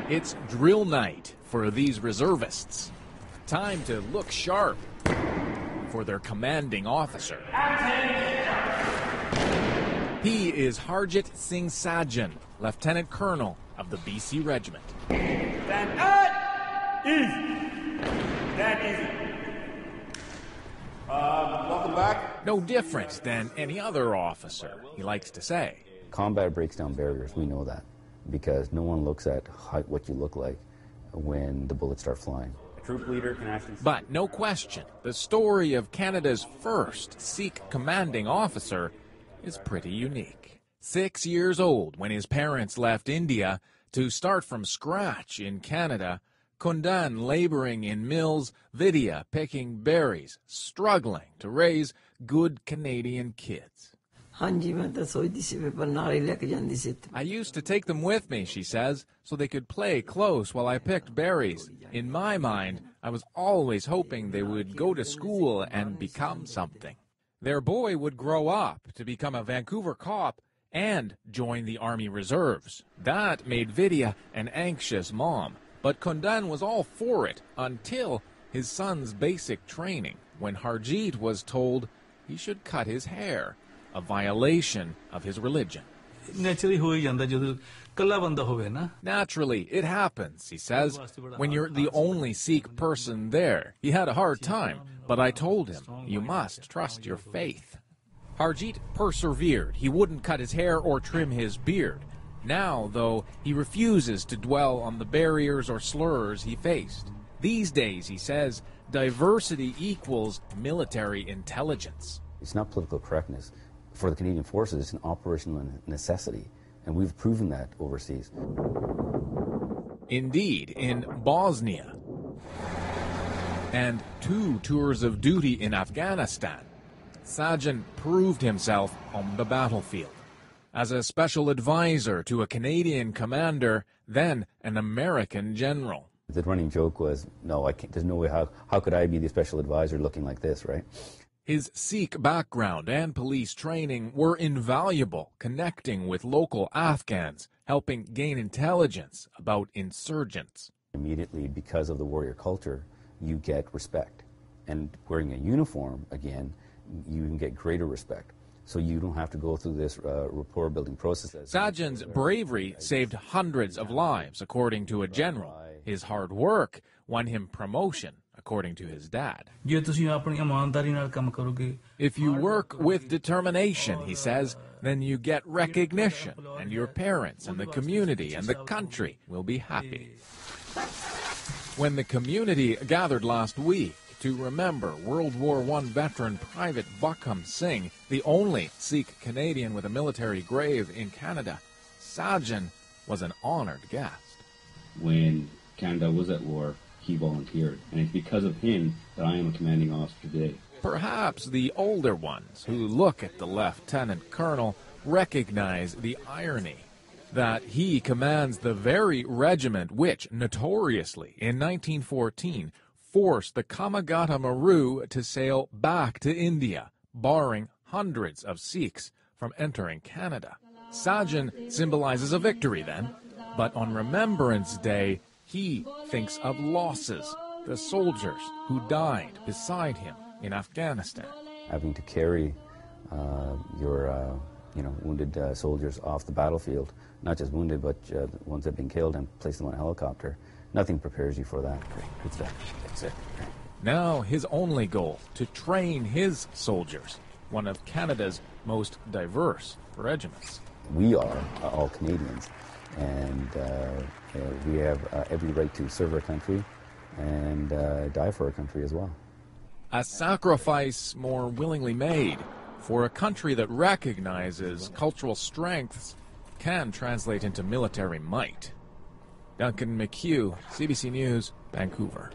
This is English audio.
It's drill night for these reservists. Time to look sharp for their commanding officer. He is Harjit Singh Sajan, Lieutenant Colonel of the BC Regiment. Stand up! Easy. Stand easy. Welcome back. No different than any other officer, he likes to say. Combat breaks down barriers, we know that, because no one looks at what you look like when the bullets start flying. A troop leader can actually... But no question, the story of Canada's first Sikh commanding officer is pretty unique. 6 years old when his parents left India to start from scratch in Canada, Kundan laboring in mills, Vidya picking berries, struggling to raise good Canadian kids. I used to take them with me, she says, so they could play close while I picked berries. In my mind, I was always hoping they would go to school and become something. Their boy would grow up to become a Vancouver cop and join the Army Reserves. That made Vidya an anxious mom, but Kundan was all for it until his son's basic training, when Harjit was told he should cut his hair, a violation of his religion. Naturally, it happens, he says, when you're the only Sikh person there. He had a hard time, but I told him, you must trust your faith. Harjit persevered. He wouldn't cut his hair or trim his beard. Now, though, he refuses to dwell on the barriers or slurs he faced. These days, he says, diversity equals military intelligence. It's not political correctness. For the Canadian Forces, it's an operational necessity, and we've proven that overseas. Indeed, in Bosnia and 2 tours of duty in Afghanistan, Sajan proved himself on the battlefield. As a special advisor to a Canadian commander, then an American general. The running joke was, no, I can't, there's no way, how could I be the special advisor looking like this, right? His Sikh background and police training were invaluable, connecting with local Afghans, helping gain intelligence about insurgents. Immediately, because of the warrior culture, you get respect. And wearing a uniform, again, you can get greater respect. So you don't have to go through this rapport building process. Sajan's bravery saved hundreds of lives, according to a general. His hard work won him promotion, according to his dad. If you work with determination, he says, then you get recognition, and your parents and the community and the country will be happy. When the community gathered last week to remember World War I veteran Private Buckham Singh, the only Sikh Canadian with a military grave in Canada, Sajan was an honored guest. When Canada was at war, he volunteered, and it's because of him that I am a commanding officer today. Perhaps the older ones who look at the Lieutenant Colonel recognize the irony that he commands the very regiment which, notoriously, in 1914, forced the Kamagata Maru to sail back to India, barring hundreds of Sikhs from entering Canada. Sajan symbolizes a victory then, but on Remembrance Day, he thinks of losses, the soldiers who died beside him in Afghanistan. Having to carry your wounded soldiers off the battlefield, not just wounded, but the ones that have been killed, and place them on a helicopter, nothing prepares you for that. That's it. Now his only goal, to train his soldiers, one of Canada's most diverse regiments. We are all Canadians, and we have every right to serve our country and die for our country as well. A sacrifice more willingly made for a country that recognizes cultural strengths can translate into military might. Duncan McHugh, CBC News, Vancouver.